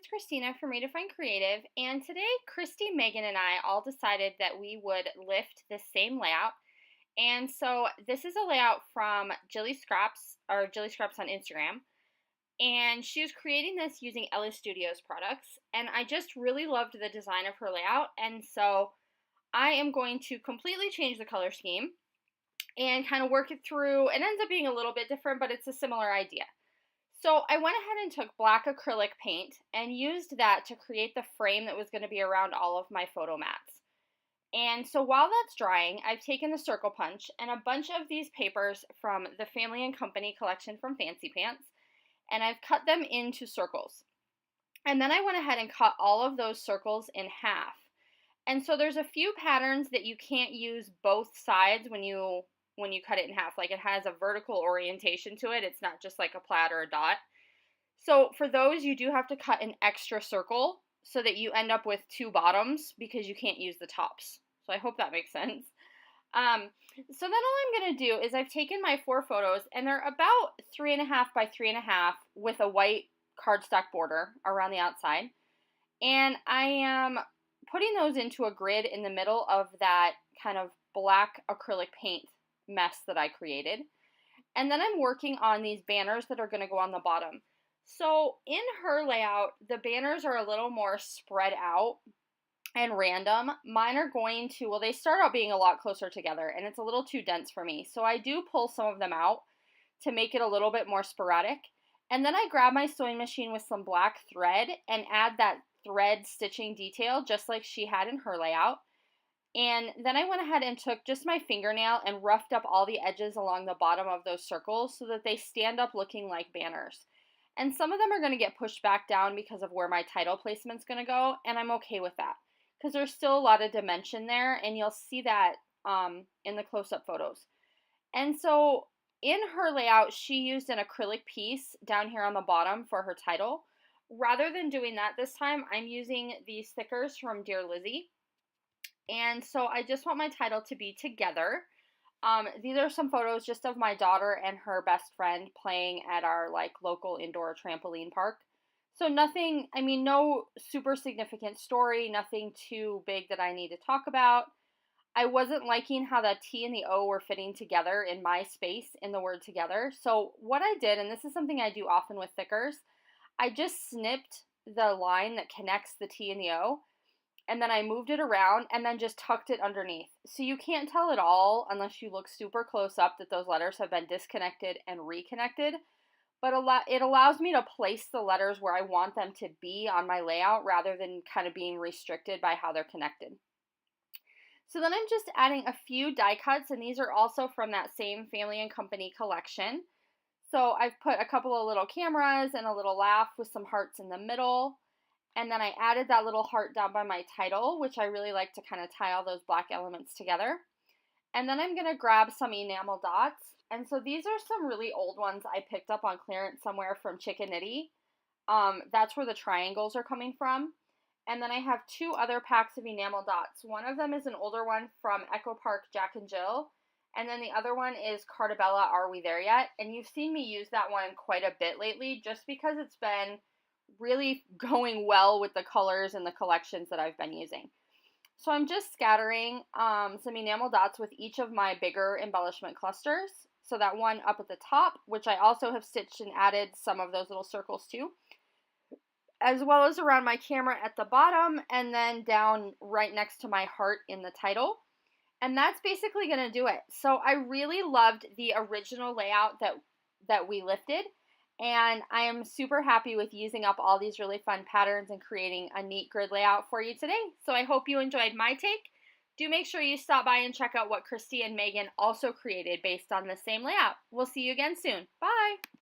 it's Christina from Redefine Creative, and today Christy, Megan, and I all decided that we would lift the same layout. And so this is a layout from Jilly Scraps, or Jilly Scraps on Instagram, and she was creating this using Elle Studios products, and I just really loved the design of her layout, and so I am going to completely change the color scheme and kind of work it through. It ends up being a little bit different, but it's a similar idea. So I went ahead and took black acrylic paint and used that to create the frame that was going to be around all of my photo mats. And so while that's drying, I've taken the circle punch and a bunch of these papers from the Family and Company collection from Fancy Pants, and I've cut them into circles. And then I went ahead and cut all of those circles in half. And so there's a few patterns that you can't use both sides when you cut it in half. Like, it has a vertical orientation to it. It's not just like a plaid or a dot. So for those, you do have to cut an extra circle so that you end up with two bottoms because you can't use the tops. So I hope that makes sense. So then all I'm going to do is I've taken my 4 photos, and they're about 3.5 by 3.5 with a white cardstock border around the outside. And I am putting those into a grid in the middle of that kind of black acrylic paint mess that I created. And then I'm working on these banners that are going to go on the bottom. So in her layout, the banners are a little more spread out and random. Mine are going to, well, they start out being a lot closer together, and it's a little too dense for me. So I do pull some of them out to make it a little bit more sporadic. And then I grab my sewing machine with some black thread and add that thread stitching detail just like she had in her layout. And then I went ahead and took just my fingernail and roughed up all the edges along the bottom of those circles so that they stand up looking like banners. And some of them are going to get pushed back down because of where my title placement's going to go, and I'm okay with that because there's still a lot of dimension there, and you'll see that in the close-up photos. And so in her layout, she used an acrylic piece down here on the bottom for her title. Rather than doing that this time, I'm using these stickers from Dear Lizzie. And so I just want my title to be together. These are some photos just of my daughter and her best friend playing at our local indoor trampoline park. So nothing, I mean, no super significant story, nothing too big that I need to talk about. I wasn't liking how the T and the O were fitting together in my space in the word together. So what I did, and this is something I do often with thickers, I just snipped the line that connects the T and the O, and then I moved it around and then just tucked it underneath. So you can't tell at all unless you look super close up that those letters have been disconnected and reconnected. But it allows me to place the letters where I want them to be on my layout rather than kind of being restricted by how they're connected. So then I'm just adding a few die cuts, and these are also from that same Family and Company collection. So I've put a couple of little cameras and a little laugh with some hearts in the middle. And then I added that little heart down by my title, which I really like to kind of tie all those black elements together. And then I'm going to grab some enamel dots. And so these are some really old ones I picked up on clearance somewhere from Chicken Nitty. That's where the triangles are coming from. And then I have 2 other packs of enamel dots. One of them is an older one from Echo Park Jack and Jill. And then the other one is Cartabella Are We There Yet? And you've seen me use that one quite a bit lately just because it's been really going well with the colors and the collections that I've been using. So I'm just scattering some enamel dots with each of my bigger embellishment clusters. So that one up at the top, which I also have stitched and added some of those little circles to, as well as around my camera at the bottom, and then down right next to my heart in the title. And that's basically going to do it. So I really loved the original layout that we lifted, and I am super happy with using up all these really fun patterns and creating a neat grid layout for you today. So I hope you enjoyed my take. Do make sure you stop by and check out what Christy and Megan also created based on the same layout. We'll see you again soon. Bye!